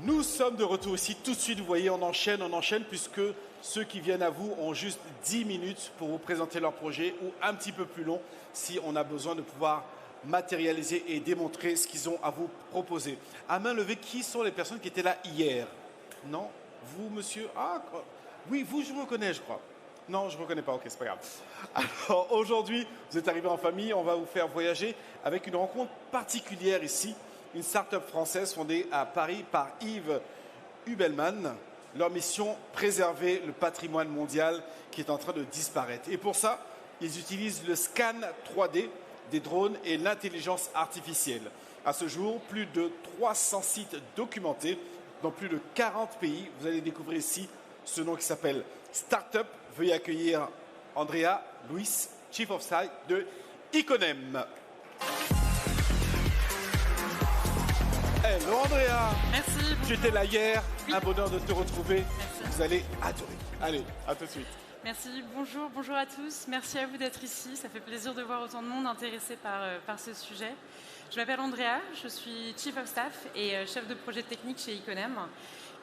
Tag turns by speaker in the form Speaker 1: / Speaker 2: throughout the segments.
Speaker 1: Nous sommes de retour ici tout de suite. Vous voyez, on enchaîne, puisque ceux qui viennent à vous ont juste 10 minutes pour vous présenter leur projet ou un petit peu plus long si on a besoin de pouvoir matérialiser et démontrer ce qu'ils ont à vous proposer. À main levée, qui sont les personnes qui étaient là hier? Non? Vous, monsieur? Ah, oui, vous, je vous reconnais, je crois. Non, je ne reconnais pas, ok, c'est pas grave. Alors, aujourd'hui, vous êtes arrivés en famille, on va vous faire voyager avec une rencontre particulière ici. Une start-up française fondée à Paris par Yves Hubelmann. Leur mission, préserver le patrimoine mondial qui est en train de disparaître. Et pour ça, ils utilisent le scan 3D des drones et l'intelligence artificielle. À ce jour, plus de 300 sites documentés dans plus de 40 pays. Vous allez découvrir ici ce nom qui s'appelle Startup. Veuillez accueillir Andrea Luis, Chief of Staff de Iconem. Hello Andrea.
Speaker 2: Merci.
Speaker 1: Tu étais là hier,
Speaker 2: oui.
Speaker 1: Un bonheur de te retrouver.
Speaker 2: Merci.
Speaker 1: Vous allez adorer. Allez, à tout de suite.
Speaker 2: Merci, bonjour à tous. Merci à vous d'être ici. Ça fait plaisir de voir autant de monde intéressé par ce sujet. Je m'appelle Andrea, je suis Chief of Staff et chef de projet technique chez Iconem.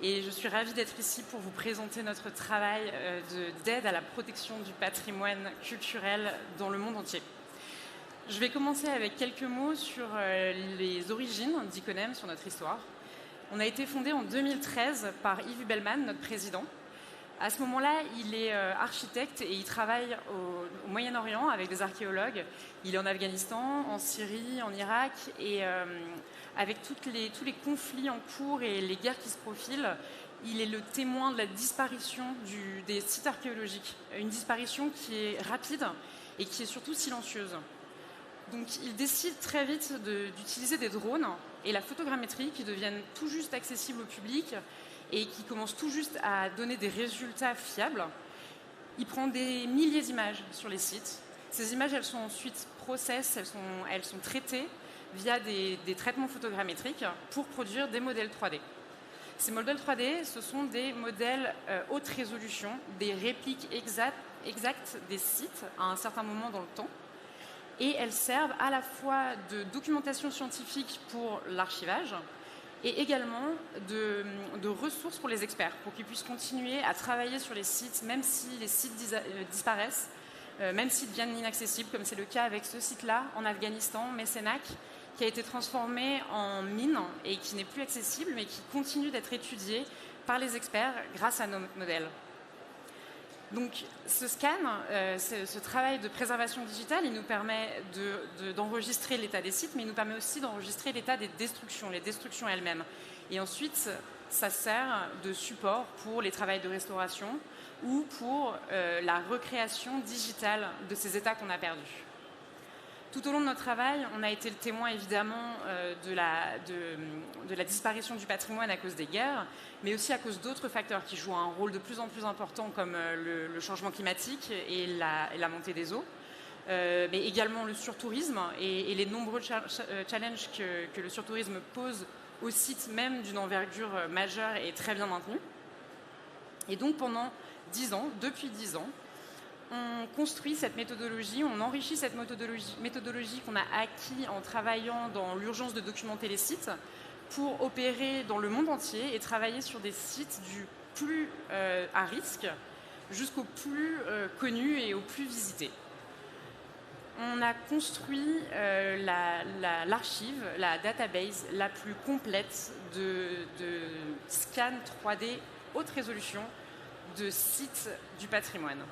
Speaker 2: Et je suis ravie d'être ici pour vous présenter notre travail d'aide à la protection du patrimoine culturel dans le monde entier. Je vais commencer avec quelques mots sur les origines d'Iconem, sur notre histoire. On a été fondé en 2013 par Yves Hubelmann, notre président. À ce moment-là, il est architecte et il travaille au Moyen-Orient avec des archéologues. Il est en Afghanistan, en Syrie, en Irak et avec tous les conflits en cours et les guerres qui se profilent, il est le témoin de la disparition des sites archéologiques. Une disparition qui est rapide et qui est surtout silencieuse. Donc il décide très vite d'utiliser des drones et la photogrammétrie qui deviennent tout juste accessibles au public et qui commencent tout juste à donner des résultats fiables. Il prend des milliers d'images sur les sites. Ces images, elles sont ensuite elles sont traitées via des traitements photogrammétriques pour produire des modèles 3D. Ces modèles 3D, ce sont des modèles haute résolution, des répliques exactes des sites à un certain moment dans le temps. Et elles servent à la fois de documentation scientifique pour l'archivage et également de ressources pour les experts, pour qu'ils puissent continuer à travailler sur les sites, même si les sites disparaissent, même s'ils deviennent inaccessibles, comme c'est le cas avec ce site-là en Afghanistan, Messenac, qui a été transformé en mine et qui n'est plus accessible, mais qui continue d'être étudié par les experts grâce à nos modèles. Donc ce scan, ce travail de préservation digitale, il nous permet d'enregistrer l'état des sites, mais il nous permet aussi d'enregistrer l'état des destructions, les destructions elles-mêmes. Et ensuite, ça sert de support pour les travaux de restauration ou pour la recréation digitale de ces états qu'on a perdus. Tout au long de notre travail, on a été le témoin évidemment de la disparition du patrimoine à cause des guerres, mais aussi à cause d'autres facteurs qui jouent un rôle de plus en plus important comme le changement climatique et la montée des eaux, mais également le surtourisme et les nombreux challenges que le surtourisme pose aux sites même d'une envergure majeure et très bien maintenue. Et donc pendant 10 ans, depuis 10 ans, on construit cette méthodologie, on enrichit cette méthodologie qu'on a acquis en travaillant dans l'urgence de documenter les sites pour opérer dans le monde entier et travailler sur des sites du plus à risque jusqu'au plus connu et au plus visité. On a construit l'archive, la database la plus complète de scans 3D haute résolution de sites du patrimoine.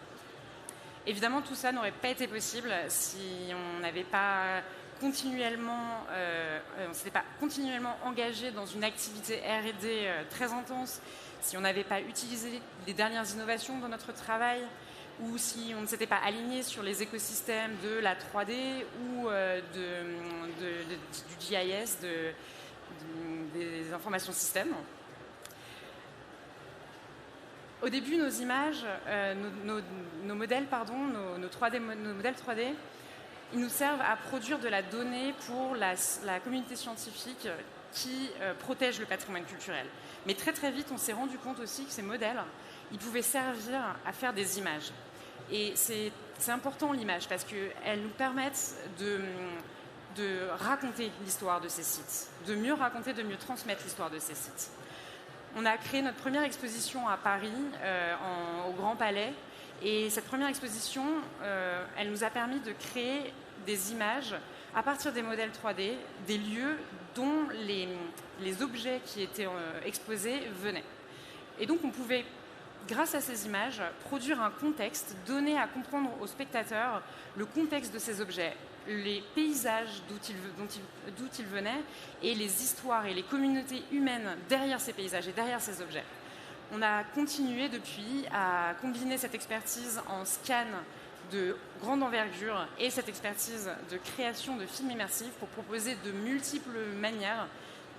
Speaker 2: Évidemment, tout ça n'aurait pas été possible si on n'avait pas continuellement, on s'était pas continuellement engagé dans une activité R&D très intense, si on n'avait pas utilisé les dernières innovations dans notre travail, ou si on ne s'était pas aligné sur les écosystèmes de la 3D ou du GIS, des informations systèmes. Au début, nos images, nos modèles, nos modèles 3D, ils nous servent à produire de la donnée pour la communauté scientifique qui protège le patrimoine culturel. Mais très très vite, on s'est rendu compte aussi que ces modèles, ils pouvaient servir à faire des images. Et c'est important l'image parce qu'elles nous permettent de raconter l'histoire de ces sites, de mieux raconter, de mieux transmettre l'histoire de ces sites. On a créé notre première exposition à Paris, au Grand Palais. Et cette première exposition, elle nous a permis de créer des images à partir des modèles 3D, des lieux dont les objets qui étaient exposés venaient. Et donc on pouvait, grâce à ces images, produire un contexte, donner à comprendre aux spectateurs le contexte de ces objets, les paysages d'où ils venaient et les histoires et les communautés humaines derrière ces paysages et derrière ces objets. On a continué depuis à combiner cette expertise en scan de grande envergure et cette expertise de création de films immersifs pour proposer de multiples manières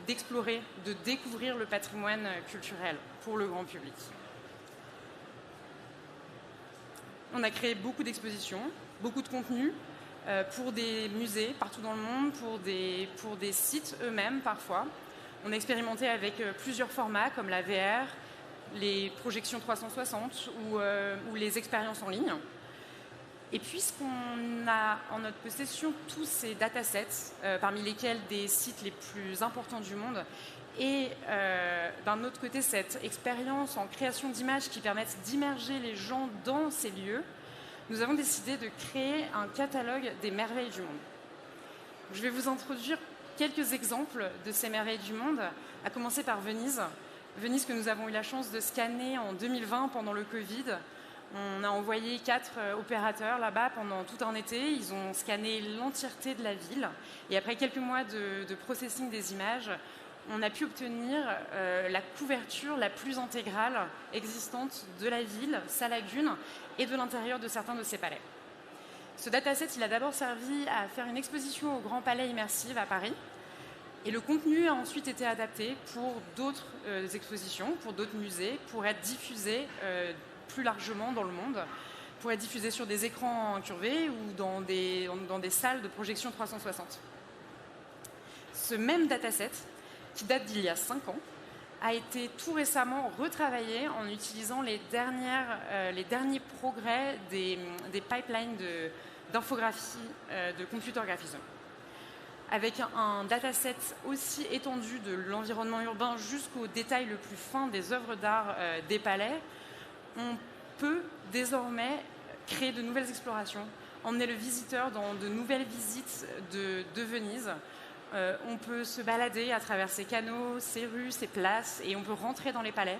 Speaker 2: d'explorer, de découvrir le patrimoine culturel pour le grand public. On a créé beaucoup d'expositions, beaucoup de contenus pour des musées partout dans le monde, pour des sites eux-mêmes parfois. On a expérimenté avec plusieurs formats comme la VR, les projections 360 ou les expériences en ligne. Et puisqu'on a en notre possession tous ces datasets, parmi lesquels des sites les plus importants du monde, et d'un autre côté cette expérience en création d'images qui permettent d'immerger les gens dans ces lieux, nous avons décidé de créer un catalogue des merveilles du monde. Je vais vous introduire quelques exemples de ces merveilles du monde, à commencer par Venise. Venise que nous avons eu la chance de scanner en 2020 pendant le Covid. On a envoyé 4 opérateurs là-bas pendant tout un été. Ils ont scanné l'entièreté de la ville. Et après quelques mois de processing des images, on a pu obtenir la couverture la plus intégrale existante de la ville, sa lagune, et de l'intérieur de certains de ses palais. Ce dataset, il a d'abord servi à faire une exposition au Grand Palais Immersive à Paris. Et le contenu a ensuite été adapté pour d'autres expositions, pour d'autres musées, pour être diffusé plus largement dans le monde, pour être diffusé sur des écrans incurvés ou dans des salles de projection 360. Ce même dataset, qui date d'il y a 5 ans, a été tout récemment retravaillé en utilisant les derniers progrès des pipelines d'infographie, de computer graphism. Avec un dataset aussi étendu de l'environnement urbain jusqu'au détail le plus fin des œuvres d'art des palais, on peut désormais créer de nouvelles explorations, emmener le visiteur dans de nouvelles visites de Venise. On peut se balader à travers ces canaux, ces rues, ces places, et on peut rentrer dans les palais.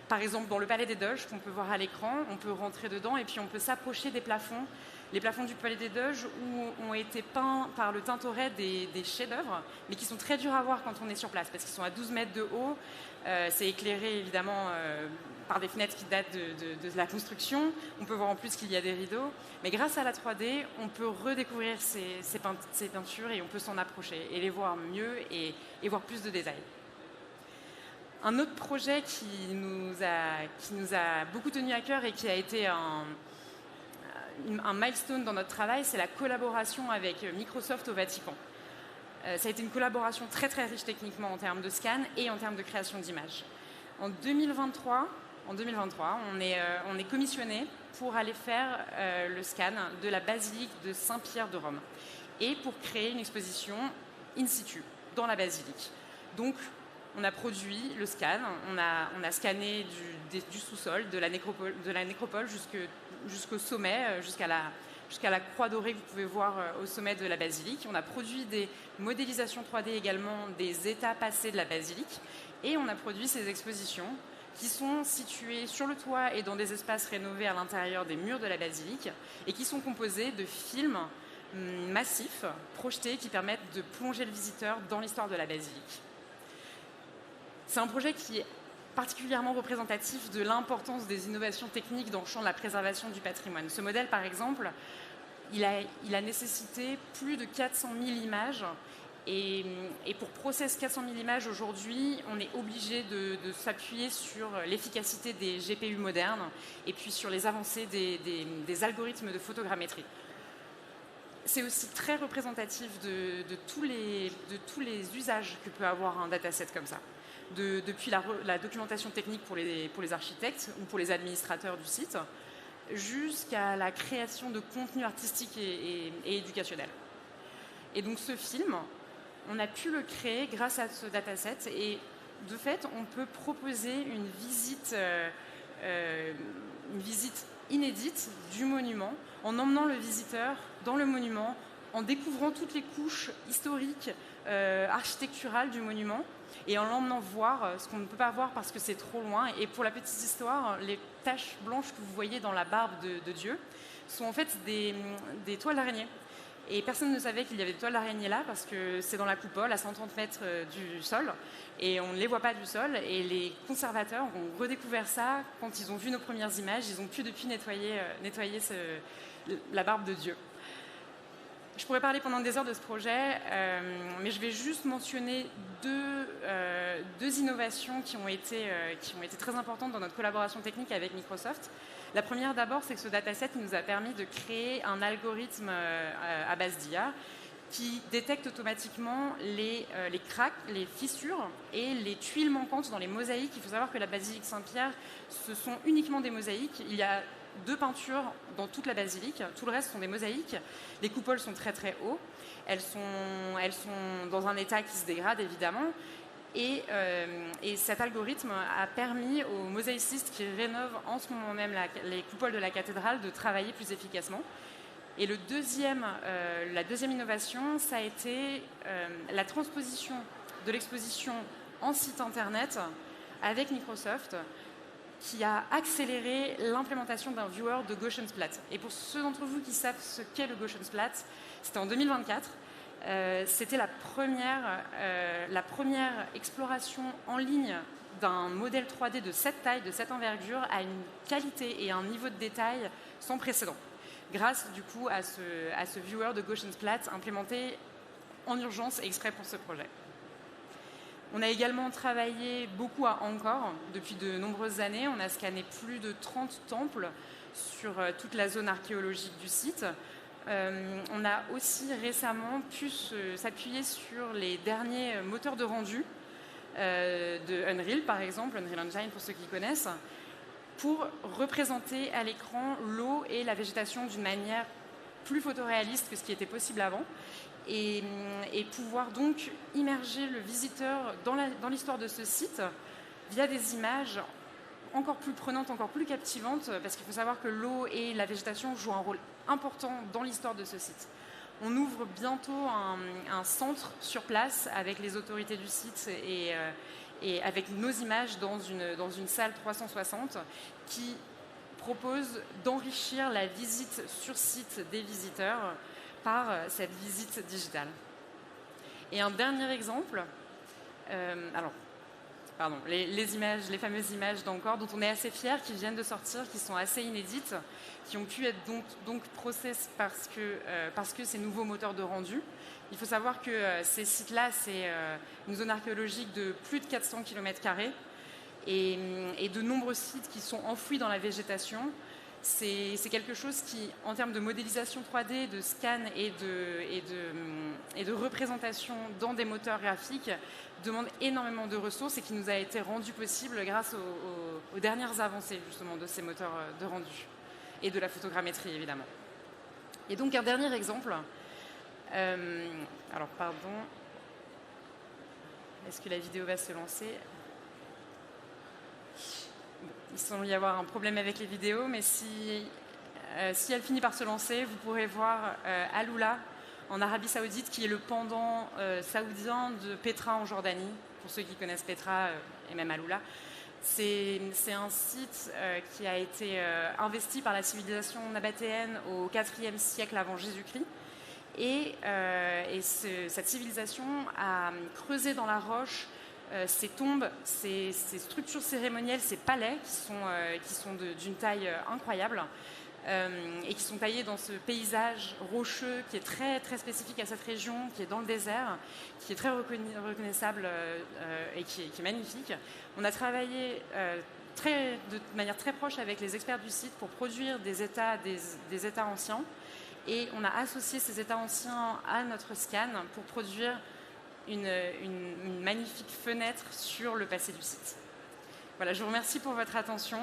Speaker 2: Par exemple, dans le palais des Doges, qu'on peut voir à l'écran, on peut rentrer dedans et puis on peut s'approcher des plafonds. Les plafonds du palais des Doges où ont été peints par le Tintoret des chefs-d'œuvre, mais qui sont très durs à voir quand on est sur place, parce qu'ils sont à 12 mètres de haut. C'est éclairé évidemment par des fenêtres qui datent de la construction. On peut voir en plus qu'il y a des rideaux. Mais grâce à la 3D, on peut redécouvrir ces peintures et on peut s'en approcher et les voir mieux et voir plus de détails. Un autre projet qui nous a beaucoup tenu à cœur et qui a été un milestone dans notre travail, c'est la collaboration avec Microsoft au Vatican. Ça a été une collaboration très très riche techniquement en termes de scan et en termes de création d'images. En 2023, on est commissionné pour aller faire le scan de la basilique de Saint-Pierre de Rome et pour créer une exposition in situ dans la basilique. Donc, on a produit le scan, on a scanné du sous-sol, de la nécropole jusqu'au sommet, jusqu'à la croix dorée que vous pouvez voir au sommet de la basilique. On a produit des modélisations 3D également des états passés de la basilique et on a produit ces expositions qui sont situées sur le toit et dans des espaces rénovés à l'intérieur des murs de la basilique et qui sont composés de films massifs projetés qui permettent de plonger le visiteur dans l'histoire de la basilique. C'est un projet qui est particulièrement représentatif de l'importance des innovations techniques dans le champ de la préservation du patrimoine. Ce modèle, par exemple, il a nécessité plus de 400 000 images. Et pour processer 400 000 images aujourd'hui, on est obligé de s'appuyer sur l'efficacité des GPU modernes et puis sur les avancées des algorithmes de photogrammétrie. C'est aussi très représentatif de tous les usages que peut avoir un dataset comme ça. Depuis la documentation technique pour les architectes ou pour les administrateurs du site, jusqu'à la création de contenus artistiques et éducationnels. Et donc ce film, on a pu le créer grâce à ce dataset et de fait, on peut proposer une visite inédite du monument en emmenant le visiteur dans le monument, en découvrant toutes les couches historiques, architecturales du monument et en l'emmenant voir ce qu'on ne peut pas voir parce que c'est trop loin. Et pour la petite histoire, les taches blanches que vous voyez dans la barbe de Dieu sont en fait des toiles d'araignée. Et personne ne savait qu'il y avait des toiles d'araignée là parce que c'est dans la coupole à 130 mètres du sol et on ne les voit pas du sol. Et les conservateurs ont redécouvert ça quand ils ont vu nos premières images. Ils ont pu depuis nettoyer la barbe de Dieu. Je pourrais parler pendant des heures de ce projet, mais je vais juste mentionner deux innovations qui ont été très importantes dans notre collaboration technique avec Microsoft. La première d'abord, c'est que ce dataset nous a permis de créer un algorithme à base d'IA qui détecte automatiquement les cracks, les fissures et les tuiles manquantes dans les mosaïques. Il faut savoir que la basilique Saint-Pierre, ce sont uniquement des mosaïques. Il y a 2 peintures dans toute la basilique, tout le reste sont des mosaïques. Les coupoles sont très très hauts, elles sont dans un état qui se dégrade évidemment. Et cet algorithme a permis aux mosaïcistes qui rénovent en ce moment même les coupoles de la cathédrale de travailler plus efficacement. Et la deuxième innovation, ça a été la transposition de l'exposition en site internet avec Microsoft, qui a accéléré l'implémentation d'un viewer de Gaussian-Splat. Et pour ceux d'entre vous qui savent ce qu'est le Gaussian-Splat, c'était en 2024. C'était la première exploration en ligne d'un modèle 3D de cette taille, de cette envergure, à une qualité et un niveau de détail sans précédent, grâce du coup à ce viewer de Gaussian-Splat implémenté en urgence et exprès pour ce projet. On a également travaillé beaucoup à Angkor depuis de nombreuses années. On a scanné plus de 30 temples sur toute la zone archéologique du site. On a aussi récemment pu s'appuyer sur les derniers moteurs de rendu de Unreal, par exemple, Unreal Engine pour ceux qui connaissent, pour représenter à l'écran l'eau et la végétation d'une manière plus photoréaliste que ce qui était possible avant. Et pouvoir donc immerger le visiteur dans l'histoire de ce site via des images encore plus prenantes, encore plus captivantes, parce qu'il faut savoir que l'eau et la végétation jouent un rôle important dans l'histoire de ce site. On ouvre bientôt un centre sur place avec les autorités du site et avec nos images dans une salle 360 qui propose d'enrichir la visite sur site des visiteurs par cette visite digitale. Et un dernier exemple, les fameuses images d'Angkor dont on est assez fiers, qui viennent de sortir, qui sont assez inédites, qui ont pu être donc process parce que ces nouveaux moteurs de rendu. Il faut savoir que ces sites-là, c'est une zone archéologique de plus de 400 km² et de nombreux sites qui sont enfouis dans la végétation. C'est quelque chose qui, en termes de modélisation 3D, de scan et de représentation dans des moteurs graphiques, demande énormément de ressources et qui nous a été rendu possible grâce aux dernières avancées justement de ces moteurs de rendu et de la photogrammétrie évidemment. Et donc un dernier exemple. Alors pardon, est-ce que la vidéo va se lancer ? Il semble y avoir un problème avec les vidéos, mais si elle finit par se lancer, vous pourrez voir Alula en Arabie Saoudite, qui est le pendant saoudien de Petra en Jordanie, pour ceux qui connaissent Petra et même Alula. C'est un site qui a été investi par la civilisation nabatéenne au IVe siècle avant Jésus-Christ. Et cette civilisation a creusé dans la roche ces tombes, ces structures cérémonielles, ces palais qui sont d'une taille incroyable et qui sont taillés dans ce paysage rocheux qui est très, très spécifique à cette région, qui est dans le désert, qui est très reconnaissable et qui est magnifique. On a travaillé de manière très proche avec les experts du site pour produire des états anciens et on a associé ces états anciens à notre scan pour produire une magnifique fenêtre sur le passé du site. Voilà, je vous remercie pour votre attention.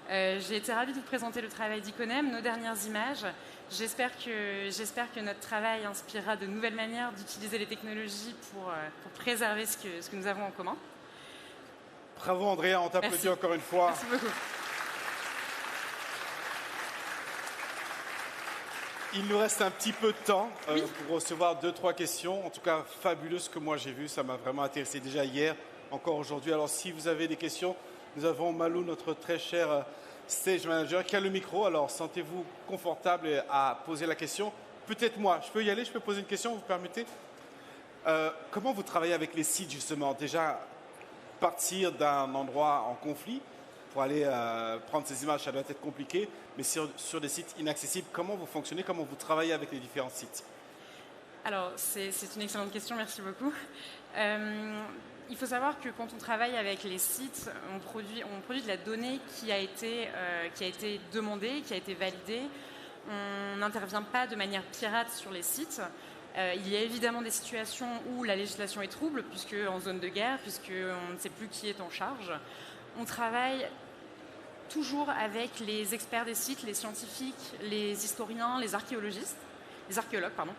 Speaker 2: J'ai été ravie de vous présenter le travail d'Iconem, nos dernières images. J'espère que notre travail inspirera de nouvelles manières d'utiliser les technologies pour préserver ce que nous avons en commun.
Speaker 1: Bravo Andrea, on t'applaudit encore une fois.
Speaker 2: Merci beaucoup.
Speaker 1: Il nous reste un petit peu de temps
Speaker 2: Oui.
Speaker 1: pour recevoir 2-3 questions. En tout cas, fabuleux ce que moi j'ai vu. Ça m'a vraiment intéressé déjà hier, encore aujourd'hui. Alors, si vous avez des questions, nous avons Malou, notre très cher stage manager, qui a le micro. Alors, sentez-vous confortable à poser la question. Peut-être moi, je peux y aller, je peux poser une question, vous permettez? Comment vous travaillez avec les sites, justement? Déjà, partir d'un endroit en conflit pour aller prendre ces images, ça doit être compliqué. Mais sur des sites inaccessibles, comment vous fonctionnez? Comment vous travaillez avec les différents sites?
Speaker 2: Alors, c'est une excellente question, merci beaucoup. Il faut savoir que quand on travaille avec les sites, on produit de la donnée qui a été demandée, qui a été validée. On n'intervient pas de manière pirate sur les sites. Il y a évidemment des situations où la législation est trouble, puisque en zone de guerre, puisqu'on ne sait plus qui est en charge. On travaille toujours avec les experts des sites, les scientifiques, les historiens, les archéologues, pardon.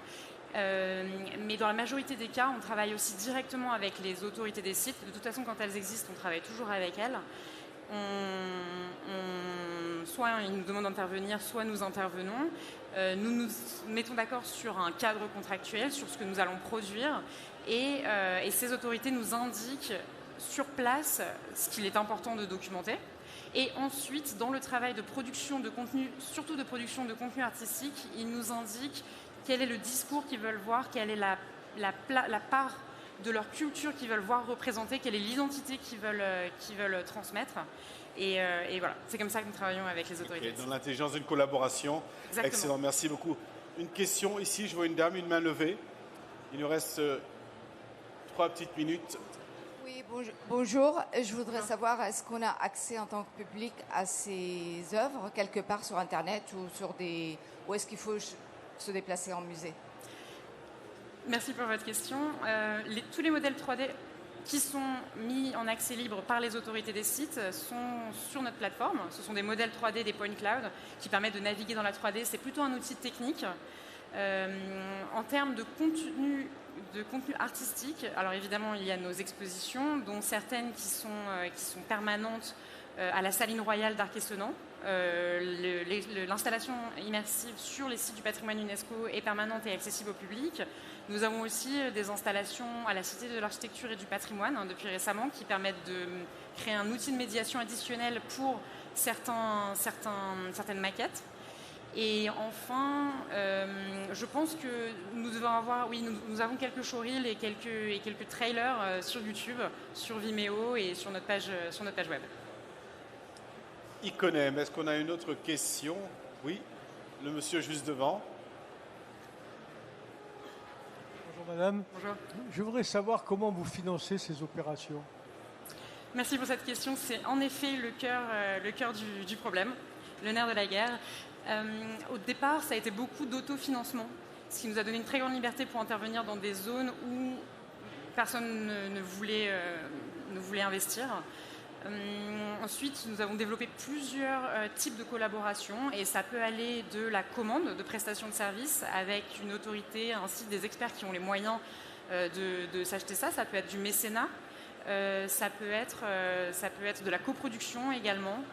Speaker 2: Mais dans la majorité des cas, on travaille aussi directement avec les autorités des sites. De toute façon, quand elles existent, on travaille toujours avec elles. Soit ils nous demandent d'intervenir, soit nous intervenons. Nous nous mettons d'accord sur un cadre contractuel, sur ce que nous allons produire. Et ces autorités nous indiquent sur place ce qu'il est important de documenter. Et ensuite, dans le travail de production de contenu, surtout de production de contenu artistique, ils nous indiquent quel est le discours qu'ils veulent voir, quelle est la part de leur culture qu'ils veulent voir représentée, quelle est l'identité qu'ils veulent transmettre. Et voilà, c'est comme ça que nous travaillons avec les autorités.
Speaker 1: Dans l'intelligence d'une collaboration.
Speaker 2: Exactement.
Speaker 1: Excellent, merci beaucoup. Une question ici, je vois une dame, une main levée. Il nous reste 3 petites minutes.
Speaker 3: Oui, bonjour. Je voudrais savoir, est-ce qu'on a accès en tant que public à ces œuvres quelque part sur Internet ou est-ce qu'il faut se déplacer en musée?
Speaker 2: Merci pour votre question. Tous les modèles 3D qui sont mis en accès libre par les autorités des sites sont sur notre plateforme. Ce sont des modèles 3D, des point cloud, qui permettent de naviguer dans la 3D. C'est plutôt un outil technique. En termes de contenu artistique, alors évidemment, il y a nos expositions, dont certaines qui sont permanentes à la Saline Royale d'Arc-et-Senans. L'installation immersive sur les sites du patrimoine UNESCO est permanente et accessible au public. Nous avons aussi des installations à la Cité de l'Architecture et du Patrimoine depuis récemment qui permettent de créer un outil de médiation additionnel pour certaines maquettes. Et enfin, je pense que nous devons avoir, nous avons quelques showreels et quelques trailers sur YouTube, sur Vimeo et sur notre page web.
Speaker 1: Iconem, est-ce qu'on a une autre question? Oui, le monsieur juste devant.
Speaker 4: Bonjour madame.
Speaker 2: Bonjour.
Speaker 4: Je voudrais savoir comment vous financez ces opérations.
Speaker 2: Merci pour cette question. C'est en effet le cœur du problème, le nerf de la guerre. Au départ, ça a été beaucoup d'autofinancement, ce qui nous a donné une très grande liberté pour intervenir dans des zones où personne ne voulait investir. Ensuite, nous avons développé plusieurs types de collaborations et ça peut aller de la commande de prestations de services avec une autorité ainsi que des experts qui ont les moyens de s'acheter ça. Ça peut être du mécénat, ça peut être de la coproduction également.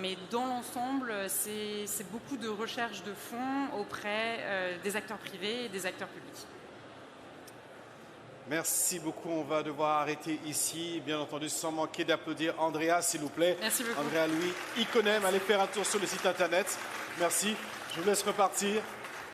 Speaker 2: Mais dans l'ensemble, c'est beaucoup de recherche de fonds auprès des acteurs privés et des acteurs publics.
Speaker 1: Merci beaucoup. On va devoir arrêter ici. Bien entendu, sans manquer d'applaudir Andrea, s'il vous plaît.
Speaker 2: Merci beaucoup.
Speaker 1: Andrea Louis, Iconem, allez faire un tour sur le site internet. Merci. Je vous laisse repartir.